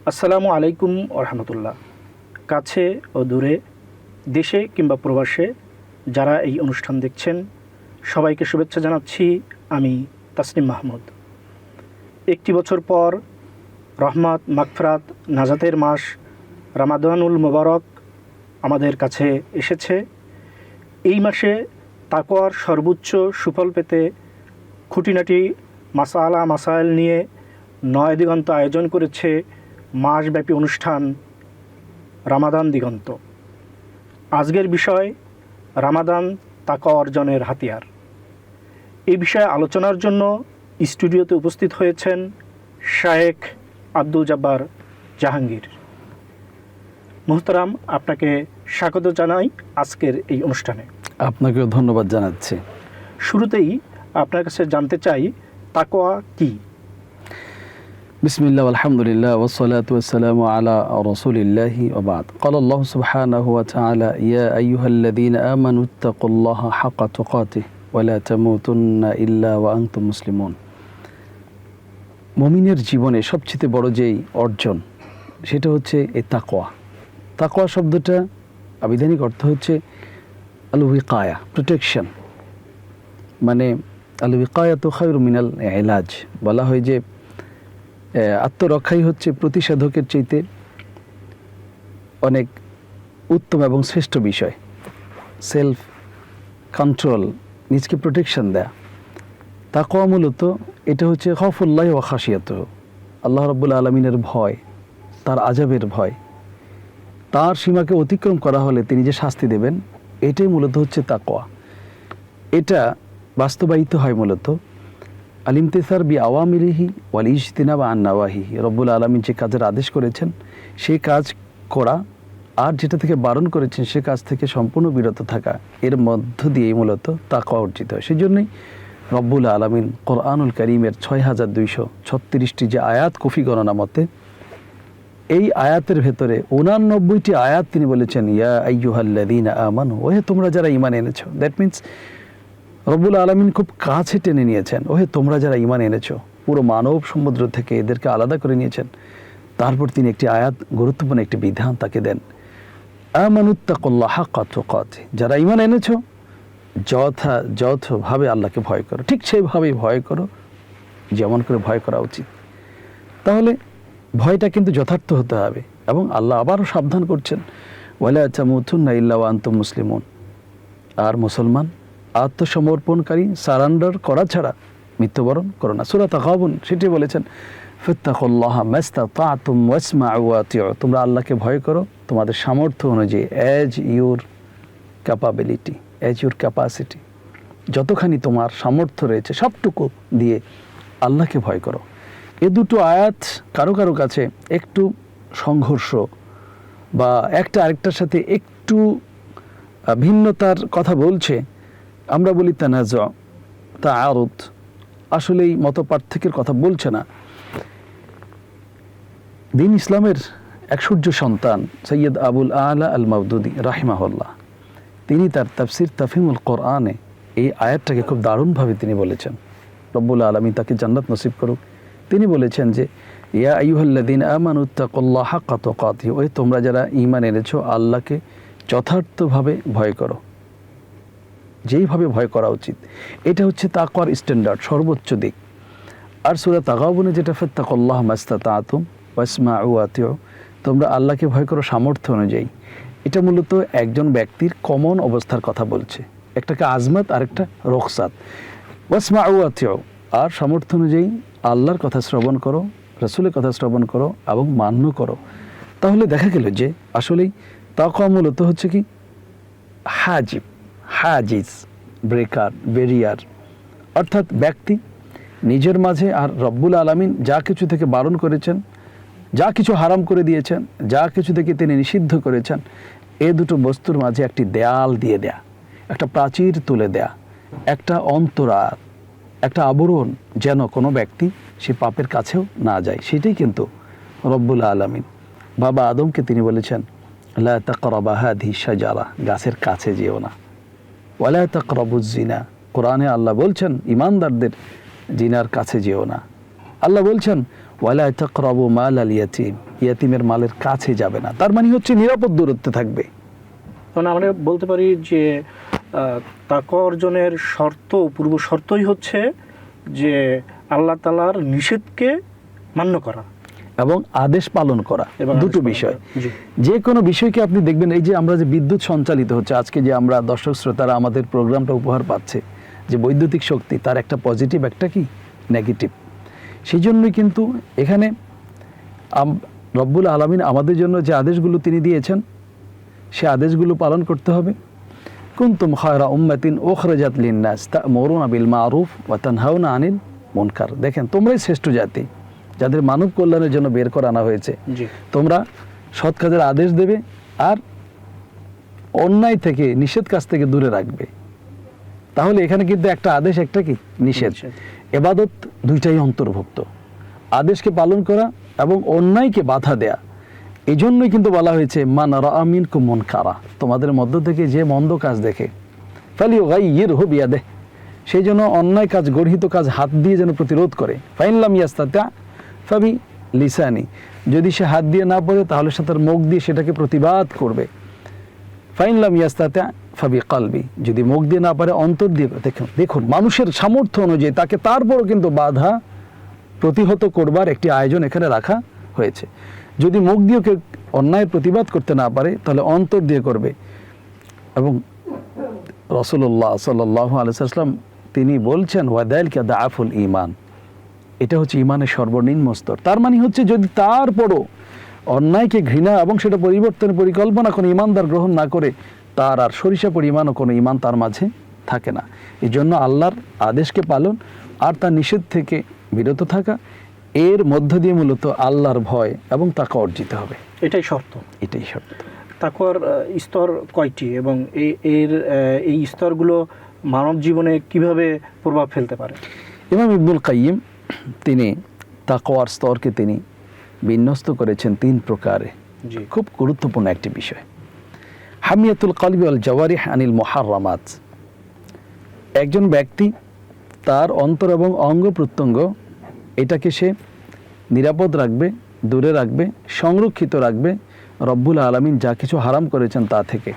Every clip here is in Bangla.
আসসালামু আলাইকুম রহমতুল্লাহ। কাছে ও দূরে, দেশে কিংবা প্রবাসে যারা এই অনুষ্ঠান দেখছেন, সবাইকে শুভেচ্ছা জানাচ্ছি। আমি তাসনিম মাহমুদ। একটি বছর পর রহমত, মাগফিরাত, নাজাতের মাস রমাদানুল মোবারক আমাদের কাছে এসেছে। এই মাসে তাকওয়ার সর্বোচ্চ সুফল পেতে খুঁটিনাটি মাসাইল নিয়ে নয় দিগন্ত আয়োজন করেছে মাসব্যাপী অনুষ্ঠান রামাদান দিগন্ত। আজকের বিষয় রামাদান তাকওয়া অর্জনের হাতিয়ার। এই বিষয়ে আলোচনার জন্য স্টুডিওতে উপস্থিত হয়েছেন শায়েখ আব্দুল জব্বার জাহাঙ্গীর। মুহতারাম, আপনাকে স্বাগত জানাই আজকের এই অনুষ্ঠানে। আপনাকেও ধন্যবাদ জানাচ্ছি। শুরুতেই আপনার কাছে জানতে চাই, তাকওয়া কি? বিসমিল্লাহ, আলহামদুলিল্লাহ, ওয়াসসালাতু ওয়াসসালামু আলা রাসূলিল্লাহি ওয়া বা'দ। ক্বালা আল্লাহু সুবহানাহু ওয়া তাআলা, ইয়া আইয়ুহাল্লাযীনা আমানুত্তাকুল্লাহা হাক্কা তুকাতিহি ওয়া লা তামুতুন্না ইল্লা ওয়া আনতুম মুসলিমুন। মুমিনের জীবনে সবচেয়ে বড় যেই অর্জন, সেটা হচ্ছে এই তাকওয়া। তাকওয়া শব্দটা আবিধানিক অর্থ হচ্ছে আল উইকায়া, প্রোটেকশন। মানে আল উইকায়াতু খায়রু মিনাল ইলাজ। বলা হয় যে আত্মরক্ষাই হচ্ছে প্রতিষেধকের চাইতে অনেক উত্তম এবং শ্রেষ্ঠ বিষয়। সেলফ কন্ট্রোল, নিজকে প্রোটেকশন দেয়া। তাকওয়া মূলত এটা হচ্ছে খাউফুল্লাহ ওয়া খাশিয়াতুহু, আল্লাহ রাব্বুল আলামিনের ভয়, তার আযাবের ভয়। তার সীমাকে অতিক্রম করা হলে তিনি যে শাস্তি দেবেন, এটাই মূলত হচ্ছে তাকওয়া। এটা বাস্তবায়িত হয় মূলত আলিমতিসার বি আওয়ামিরিহি ওয়াল ইজতিনাব আন নাওয়াহিহি। রব্বুল আলামিন যে কাজের আদেশ করেছেন সেই কাজ করা, আর যেটা থেকে বারণ করেছেন সে কাজ থেকে সম্পূর্ণ বিরত থাকা, এর মধ্য দিয়েই মূলত তাকওয়া অর্জিত হয়। সেই জন্যই রব্বুল আলামিন কোরআনুল কারীমের ৬,২৩৬টি যে আয়াত কুফি গণনা মতে, এই আয়াতের ভেতরে ৮৯টি আয়াত তিনি বলেছেন ইয়া আইয়ুহাল্লাযীনা আমানু, ওহে তোমরা যারা ঈমান এনেছো। দ্যাট মিনস রব্বুল আলামিন খুব কাছে টেনে নিয়েছেন, ওহে তোমরা যারা ঈমান এনেছো। পুরো মানব সমুদ্র থেকে এদেরকে আলাদা করে নিয়েছেন। তারপর তিনি একটি আয়াত, গুরুত্বপূর্ণ একটি বিধান তাকে দেন, আমানুত্তাকুল্লাহ হাক্কা তুকাতিহি, যারা ঈমান এনেছো যথাযথভাবে আল্লাহকে ভয় করো, ঠিক সেইভাবেই ভয় করো যেমন করে ভয় করা উচিত। তাহলে ভয়টা কিন্তু যথার্থ হতে হবে। এবং আল্লাহ আবারও সাবধান করছেন, ওয়ালা তামুতুন্না ইল্লা ওয়া আনতুম মুসলিমুন। আর মুসলমান, আত্মসমর্পণকারী, সারান্ডার করা ছাড়া মৃত্যুবরণ করো না। সূরা তাগাবুন সেটি বলেছেন, ফাত্তাকুল্লাহা মাস্তাতা'তুম ওয়াসমা'উ ওয়া আতি'উ, তোমরা আল্লাহকে ভয় করো তোমাদের সামর্থ্য অনুযায়ী, as your capability, as your capacity. যতখানি তোমার সামর্থ্য রয়েছে সবটুকু দিয়ে আল্লাহকে ভয় করো। এ দুটো আয়াত কারো কারো কাছে একটু সংঘর্ষ বা একটা আরেকটার সাথে একটু ভিন্নতার কথা বলছে। আমরা বলি তানাজু, তাআরুদ, আসলেই মত পার্থক্যের কথা বলছে না। দ্বীন ইসলামের এক সূর্য সন্তান সৈয়দ আবুল আলা আল মাওদুদি রাহিমাহুল্লাহ, তিনি তার তাফসির তাফহিমুল কোরআনে এই আয়াতটাকে খুব দারুণভাবে তিনি বলেছেন। রব্বুল আলামিন তাকে জান্নাত নসিব করুক। তিনি বলেছেন যে ইয়া আইয়ুহাল্লাযীনা আমানুত্তাকুল্লাহা হাক্কা তুকাতিহি, ওই তোমরা যারা ঈমান এনেছো আল্লাহকে যথার্থভাবে ভয় করো, যেইভাবে ভয় করা উচিত। এটা হচ্ছে তাকওয়ার স্ট্যান্ডার্ড, সর্বোচ্চ দিক। আর সূরা তাগাবুনে যেটা ফাত্তাকুল্লাহা মাস্তাতা'তুম ওয়াসমা'উ ওয়া আতি'উ, তোমরা আল্লাহকে ভয় করো সামর্থ্য অনুযায়ী, এটা মূলত একজন ব্যক্তির কমন অবস্থার কথা বলছে। একটাকে আজমাত আর একটা রুখসাত। ওয়াসমা'উ ওয়া আতি'উ, আর সামর্থ্য অনুযায়ী আল্লাহর কথা শ্রবণ করো, রাসূলের কথা শ্রবণ করো এবং মান্য করো। তাহলে দেখা গেল যে আসলেই তাকওয়া মূলত হচ্ছে কি হাজিব, হাজিজ, ব্রেকার, ব্যারিয়ার। অর্থাৎ ব্যক্তি নিজের মাঝে আর রব্বুল আলামিন যা কিছু থেকে বারণ করেছেন, যা কিছু হারাম করে দিয়েছেন, যা কিছু থেকে তিনি নিষিদ্ধ করেছেন, এ দুটো বস্তুর মাঝে একটি দেয়াল দিয়ে দেয়া, একটা প্রাচীর তুলে দেয়া, একটা অন্তরাল, একটা আবরণ, যেন কোনো ব্যক্তি সে পাপের কাছেও না যায়। সেটাই কিন্তু রব্বুল আলামিন বাবা আদমকে তিনি বলেছেন, লা তাকরাবা হাযিহি শাজারা, গাছের কাছে যেও না। ওয়ালা তাকরাবুজ জিনা, কোরআনে আল্লাহ বলছেন ইমানদারদের জিনার কাছে যেও না। আল্লাহ বলছেন ওয়ালা তাকরাবু মাল আল ইয়াতীম, ইয়াতীমের মালের কাছে যাবে না। তার মানে হচ্ছে নিরাপদ দূরত্বে থাকবে। মানে আমরা বলতে পারি যে তাকওয়া অর্জনের পূর্ব শর্তই হচ্ছে যে আল্লাহ তাআলার নিষেধকে মান্য করা এবং আদেশ পালন করা, এবং দুটো আদেশ পালন বিষয়। করা। জি। যে কোনো বিষয়কে আপনি দেখবেন, এই যে আমরা যে বিদ্যুৎ সঞ্চালিত হচ্ছে আজকে, যে আমরা দর্শক শ্রোতারা আমাদের প্রোগ্রামটা উপহার পাচ্ছে, যে বৈদ্যুতিক শক্তি, তার একটা পজিটিভ একটা কি নেগেটিভ। সেই জন্যই কিন্তু এখানে রব্বুল আলামিন আমাদের জন্য যে আদেশগুলো তিনি দিয়েছেন, সে আদেশগুলো পালন করতে হবে। কুনতুম খায়রা উম্মাতিন উখরিজাত লিন-নাস তা'মুরুনা বিল মা'রুফ ওয়া তানহাউনা আনিল মুনকার। দেখেন, তোমরাই শ্রেষ্ঠ জাতি, যাদের মানব কল্যাণের জন্য বের করে আনা হয়েছে। জি। তোমরা সৎ কাজের আদেশ দেবে আর অন্যায় থেকে, নিষেধ কাজ থেকে দূরে রাখবে। তাহলে এখানে কিন্তু একটা আদেশ, একটা কি নিষেধ। ইবাদত দুইটাই অন্তর্ভুক্ত, আদেশকে পালন করা এবং অন্যায়কে বাধা দেয়া। এই জন্যই কিন্তু বলা হয়েছে মান রাআ মিনকুম মুনকারা, তোমাদের মধ্য থেকে যে মন্দ কাজ দেখে ফালিয়ুগাইয়িরহু বিয়াদিহি, সেই জন্য অন্যায় কাজ, গর্হিত কাজ হাত দিয়ে যেন প্রতিরোধ করে। ফাইন লাম ইয়াস্তাতি' ফাবি লিসানি, যদি সে হাত দিয়ে না পারে তাহলে সে তার মুখ দিয়ে সেটাকে প্রতিবাদ করবে। ফাইন লাম ইয়াস্তাতি' ফাবি কলবি, যদি মুখ দিয়ে না পারে অন্তর দিয়ে। দেখুন মানুষের সামর্থ্য অনুযায়ী তাকে তারপরও কিন্তু বাধা প্রতিহত করবার একটি আয়োজন এখানে রাখা হয়েছে। যদি মুখ দিয়ে কেউ অন্যায়ের প্রতিবাদ করতে না পারে তাহলে অন্তর দিয়ে করবে। এবং রাসূলুল্লাহ সাল্লাল্লাহু আলাইহি ওয়াসাল্লাম তিনি বলছেন ওয়াদালিকা দাআফুল ঈমান, এটা হচ্ছে ঈমানের সর্বনিম্ন স্তর। তার মানে হচ্ছে যদি তারপরও অন্যায়কে ঘৃণা এবং সেটা পরিবর্তনের পরিকল্পনা কোনো ঈমানদার গ্রহণ না করে, তার আর সরিষা পরিমাণও কোনো ঈমান তার মাঝে থাকে না। এই জন্য আল্লাহর আদেশকে পালন আর তার নিষেধ থেকে বিরত থাকা, এর মধ্য দিয়ে মূলত আল্লাহর ভয় এবং তাকওয়া অর্জিত হবে। এটাই শর্ত। এটাই শর্ত। তাকওয়ার স্তর কয়টি এবং এই স্তরগুলো মানব জীবনে কিভাবে প্রভাব ফেলতে পারে? ইমাম ইবনুল কাইয়িম তিনি তাকওয়ার স্তরকে তিনি বিন্যস্ত করেছেন 3 প্রকারে। জি। খুব গুরুত্বপূর্ণ একটি বিষয়। হামিয়াতুল কলবি ওয়াল জাওয়ারিহ আনিল মুহাররামাত, একজন ব্যক্তি তার অন্তর এবং অঙ্গ প্রত্যঙ্গ এটাকে সে নিরাপদ রাখবে, দূরে রাখবে, সংরক্ষিত রাখবে রব্বুল আলামিন যা কিছু হারাম করেছেন তা থেকে।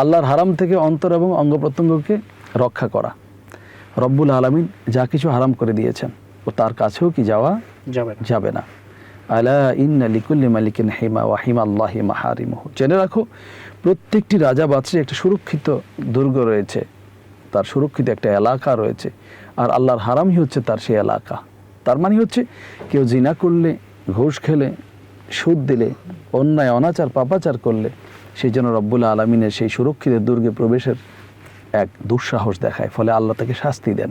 আল্লাহর হারাম থেকে অন্তর এবং অঙ্গ প্রত্যঙ্গকে রক্ষা করা। রব্বুল আলামিন যা কিছু হারাম করে দিয়েছেন ও তার কাছেও কি যাওয়া যাবে না। আলা ইন্না লিকুল্লি মালিকিন হিমা ওয়া হিমাল্লাহি মাহারিমুহু, জেনে রাখো প্রত্যেকটি রাজা বাদশার একটা সুরক্ষিত দুর্গ রয়েছে, তার সুরক্ষিত একটা এলাকা রয়েছে, আর আল্লাহর হারামই হচ্ছে তার সেই এলাকা। তার মানে হচ্ছে কেউ জিনা করলে, ঘুষ খেলে, সুদ দিলে, অন্যায় অনাচার পাপাচার করলে সেই জন্য রব্বুল আলামিনের সেই সুরক্ষিত দুর্গে প্রবেশের এক দুঃসাহস দেখায়, ফলে আল্লাহ তাকে শাস্তি দেন।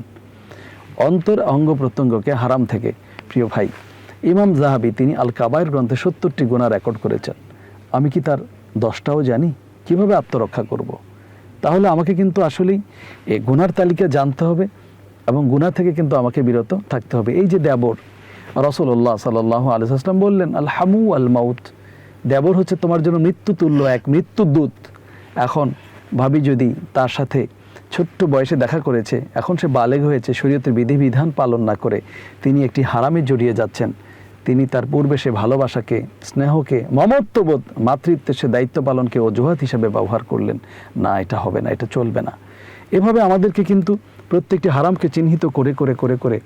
অন্তর অঙ্গ প্রত্যঙ্গকে হারাম থেকে, প্রিয় ভাই, ইমাম যাহাবি তিনি আল কাবায়ের গ্রন্থে 70টি গুনাহ রেকর্ড করেছেন। আমি কি তার 10টাও জানি? কিভাবে আত্মরক্ষা করব? তাহলে আমাকে কিন্তু আসলেই এই গুনার তালিকা জানতে হবে এবং গুনাহ থেকে কিন্তু আমাকে বিরত থাকতে হবে। এই যে দেবর, রাসূলুল্লাহ সাল্লাল্লাহু আলাইহি ওয়াসাল্লাম বললেন আল হামু আল মাউত, দেবর হচ্ছে তোমার জন্য মৃত্যুতুল্য এক মৃত্যুদূত। এখন ভাবি যদি তার সাথে ছোট্ট বয়সে দেখা করেছে, এখন সে বালেগ হয়েছে, শরীয়তের বিধিবিধান পালন না করে তিনি একটি হারামে জড়িয়ে যাচ্ছেন, তিনি তার পূর্বে সে ভালোবাসাকে, স্নেহকে, মমত্ববোধ, মাতৃত্বের সে দায়িত্ব পালনকে অজুহাত হিসাবে ব্যবহার করলেন। না, এটা হবে না, এটা চলবে না। এভাবে আমাদেরকে কিন্তু প্রত্যেকটি হারামকে চিহ্নিত করে করে করে করে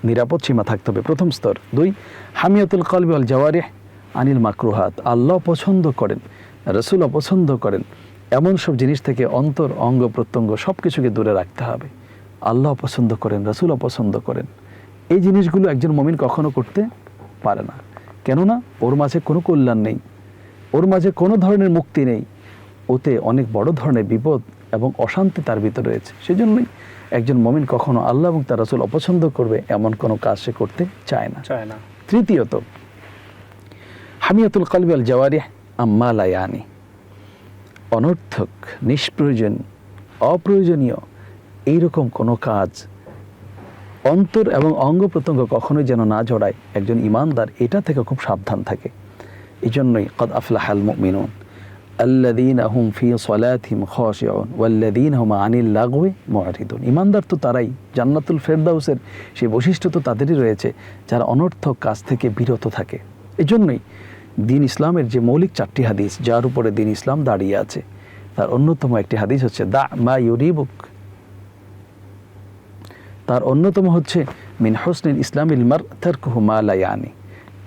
নিরাপদ সীমা থাকতে হবে। প্রথম স্তর। 2, হামিয়াতুল কলবি ওয়াল জাওয়ারিহ আনিল মাকরুহাত, আল্লাহ পছন্দ করেন, রাসূল অপছন্দ করেন এমন সব জিনিস থেকে অন্তর অঙ্গ প্রত্যঙ্গ সব কিছুকে দূরে রাখতে হবে। আল্লাহ পছন্দ করেন, রাসূল অপছন্দ করেন, এই জিনিসগুলো একজন মুমিন কখনো করতে পারে না। কেননা ওর মাঝে কোনো কল্যাণ নেই, ওর মাঝে কোনো ধরনের মুক্তি নেই, ওতে অনেক বড় ধরনের বিপদ এবং অশান্তি তার ভিতরে রয়েছে। সেজন্যই একজন মুমিন কখনো আল্লাহ এবং তার রাসূল অপছন্দ করবে এমন কোনো কাজ সে করতে চায় না। তৃতীয়ত, হামিয়াতুল কলবি ওয়াল জাওয়ারিহ আম্মা লা ইয়ানি, অনর্থক, নিষ্প্রয়োজন, অপ্রয়োজনীয় এইরকম কোনো কাজ অন্তর এবং অঙ্গ প্রত্যঙ্গ কখনোই যেন না জড়ায় একজন ঈমানদার, এটা থেকে খুব সাবধান থাকে। এই জন্যই কদ আফলাহাল মুমিনুন আল্লাযীনা হুম ফী সালাতিহিম খাশিউন ওয়াল্লাযীনা হুম আনিল লাগওয়ি মুআরিদুন। ঈমানদার তো তারাই, জান্নাতুল ফেরদাউসের সেই বৈশিষ্ট্য তো তাদেরই রয়েছে যারা অনর্থক কাজ থেকে বিরত থাকে। এজন্যই দ্বীন ইসলামের যে মৌলিক 4টি হাদিস যার উপরে দ্বীন ইসলাম দাঁড়িয়ে আছে, তার অন্যতম একটি হাদিস হচ্ছে দা মা ইউরিবুক। তার অন্যতম হচ্ছে মিন হুসনিল ইসলামিল মার তারকুহু মা লা ইয়ানি।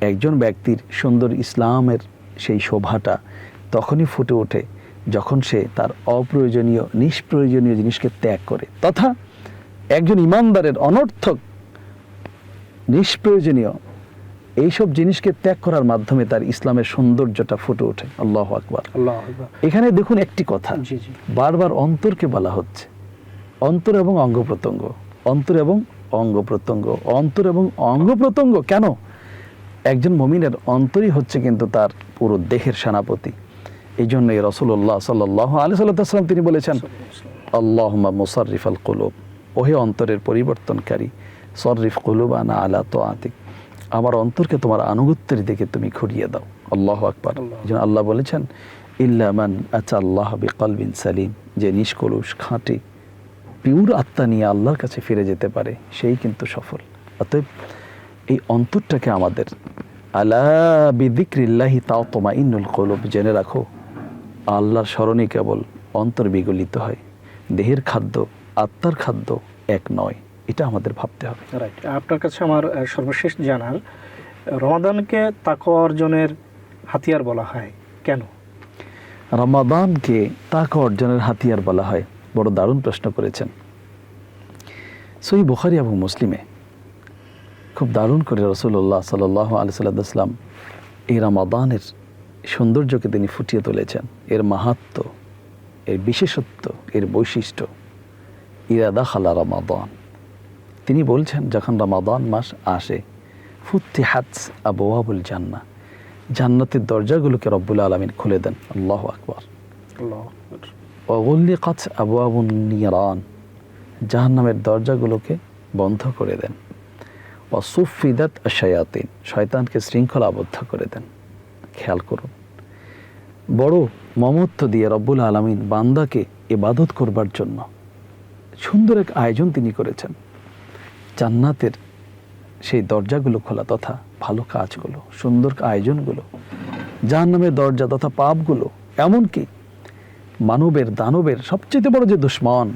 একজন ব্যক্তির সুন্দর ইসলামের সেই শোভাটা তখনই ফুটে ওঠে যখন সে তার অপ্রয়োজনীয় নিষ্প্রয়োজনীয় জিনিসকে ত্যাগ করে, তথা একজন ইমানদারের অনর্থক নিষ্প্রয়োজনীয় এইসব জিনিসকে ত্যাগ করার মাধ্যমে তার ইসলামের সৌন্দর্যটা ফুটে ওঠে। আল্লাহু আকবার। আল্লাহু আকবার। এখানে দেখুন একটি কথা, জি জি, বারবার অন্তরকে বলা হচ্ছে, অন্তর এবং অঙ্গ প্রত্যঙ্গ, অন্তর এবং অঙ্গ প্রত্যঙ্গ, অন্তর এবং অঙ্গ প্রত্যঙ্গ। কেন? একজন মুমিনের অন্তরই হচ্ছে কিন্তু তার পুরো দেহের সেনাপতি। এই জন্যই রাসূলুল্লাহ সাল্লাল্লাহু আলাইহি ওয়াসাল্লাম তিনি বলেছেন, আল্লাহুম্মা মুসাররিফাল কুলুব, ওহে অন্তরের পরিবর্তনকারী, সররিফ কুলুবানা আলা তাআতিক, আমার অন্তরকে তোমার আনুগত্যের দিকে তুমি ঘুরিয়ে দাও। আল্লাহু আকবার। এই জন্য আল্লাহ বলেছেন, ইল্লা মান আতাল্লাহ বিকলবিন সালিম, যে নিষ্কলুষ খাঁটি পিওর আত্মা নিয়ে আল্লাহর কাছে ফিরে যেতে পারে সেই কিন্তু সফল। অতএব এই অন্তরটাকে আমাদের আলা বিযিকরিল্লাহি তাতমাইন্নুল কুলুব, জেনে রাখো আল্লাহর স্মরণে কেবল অন্তর বিগলিত হয়, দেহের খাদ্য আত্মার খাদ্য এক নয়, এটা আমাদের ভাবতে হবে। রাইট। আপনার কাছে আমার সর্বশেষ জানার, রমাদানকে তাকওয়া অর্জনের হাতিয়ার বলা হয় কেন? রমাদানকে তাকওয়া অর্জনের হাতিয়ার বলা হয়, বড় দারুণ প্রশ্ন করেছেন। সহিহ বুখারী এবং মুসলিমে খুব দারুণ করে রাসূলুল্লাহ সাল্লাল্লাহু আলাইহি ওয়াসাল্লাম এই রমাদানের সৌন্দর্যকে তিনি ফুটিয়ে তুলেছেন, এর মাহাত্ম্য, এর বিশেষত্ব, এর বৈশিষ্ট্য। ইযা দাখালা রমাদান, তিনি বলছেন যখন রমাদান মাস আসে, ফুতিহাত আবওয়াবুল জান্নাহ, জান্নাতের দরজাগুলোকে রব্বুল আলামিন খুলে দেন। আল্লাহু আকবার। আল্লাহু আকবার। ওয়া গুলিকাত আবওয়াবুন নিরান, জাহান্নামের দরজাগুলোকে বন্ধ করে দেন। ওয়া সুফিদাত আশ-শায়াতিন, শয়তানকে শৃঙ্খলা আবদ্ধ করে দেন। খেয়াল করুন, বড় মমত্ব দিয়ে রব্বুল আলামিন বান্দাকে ইবাদত করবার জন্য সুন্দর এক আয়োজন তিনি করেছেন। জান্নাতের সেই দরজাগুলো খোলা তথা ভালো কাজগুলো, সুন্দর আয়োজনগুলো, জাহান্নামের দরজা তথা পাপগুলো, এমনকি মানবের দানবের সবচেয়ে বড় যে দুশমন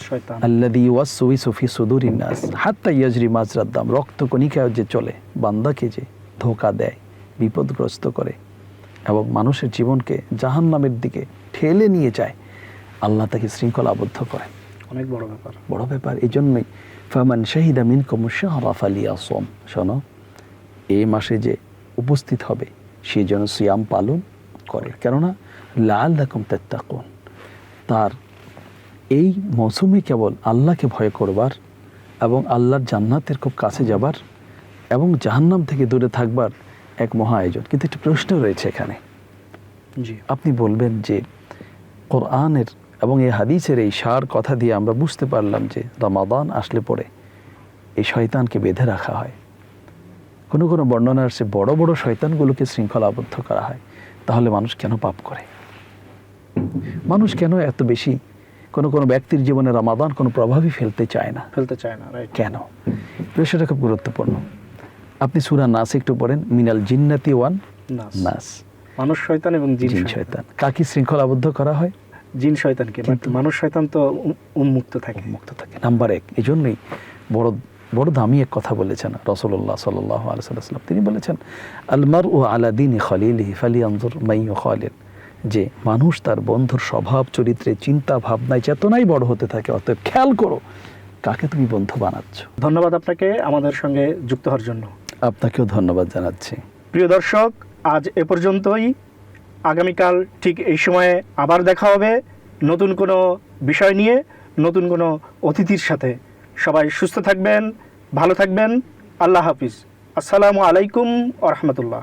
শয়তান, আল্লাযী ইউওয়াসওয়িসু ফি সুদুরিন নাস হাত্তা ইয়াজরি মাজরাদ দাম, রক্ত কণিকায় যে চলে, বান্দাকে যে ধোঁকা দেয়, বিপদগ্রস্ত করে এবং মানুষের জীবনকে জাহান্নামের দিকে ঠেলে নিয়ে যায়, আল্লাহ তাকে শৃঙ্খলা আবদ্ধ করেন। অনেক বড় ব্যাপার, বড় ব্যাপার। এই জন্যই ফামান শাহিদা মিনকুম আশ-শাহরা ফালিয়াসুম, শোনো এই মাসে যে উপস্থিত হবে সে যেন সিয়াম পালন করে, কেননা লাআল্লাকুম তাত্তাকুন, তার এই মৌসুমে কেবল আল্লাহকে ভয় করবার এবং আল্লাহর জান্নাতের খুব কাছে যাবার এবং জাহান্নাম থেকে দূরে থাকবার এক মহা আয়োজন। কিন্তু একটা প্রশ্ন রয়েছে এখানে। জি, আপনি বলবেন যে কোরআনের এবং এই হাদিসের এই সার কথা দিয়ে আমরা বুঝতে পারলাম যে রমাদান আসলে পরে এই শয়তানকে বেঁধে রাখা হয়, কোনো কোনো বর্ণনা আসছে বড় বড় শয়তানগুলোকে শৃঙ্খলা আবদ্ধ করা হয়। তাহলে মানুষ কেন পাপ করে? মানুষ কেন এত বেশি কোনো কোনো ব্যক্তির জীবনে রমাদান কোনো প্রভাবই ফেলতে চায় না? রাইট। কেন? বিষয়টা খুব গুরুত্বপূর্ণ। আপনি সূরা নাস একটু পড়েন, মিনাল জিন্নাতি ওয়ান নাস, মানুষ শয়তান এবং জিন জিন শয়তান কাকে শৃঙ্খলা আবদ্ধ করা হয়? জিন শয়তানকে। বাট মানুষ শয়তান তো উন্মুক্ত থাকে। নাম্বার 1। এই জন্যই বড় বড় দামি এক কথা বলেছেন রাসূলুল্লাহ সাল্লাল্লাহু আলাইহি ওয়াসাল্লাম। তিনি বলেছেন, আল মারউ আলা দীনি খলিলিহি ফালিয়ানজুর মান ইউখালিল, যে মানুষ তার বন্ধুর স্বভাব চরিত্রে চিন্তা ভাবনায় চেতনায় বড় হতে থাকে। অতএব খেয়াল করো কাকে তুমি বন্ধু বানাচ্ছ। ধন্যবাদ আপনাকে আমাদের সঙ্গে যুক্ত হওয়ার জন্য। আপনাকেও ধন্যবাদ জানাচ্ছি। প্রিয় দর্শক, আজ এ পর্যন্তই। আগামীকাল ঠিক এই সময়ে আবার দেখা হবে নতুন কোনো বিষয় নিয়ে, নতুন কোনো অতিথির সাথে। সবাই সুস্থ থাকবেন, ভালো থাকবেন। আল্লাহ হাফিজ। আসসালামু আলাইকুম ওয়া রাহমাতুল্লাহ।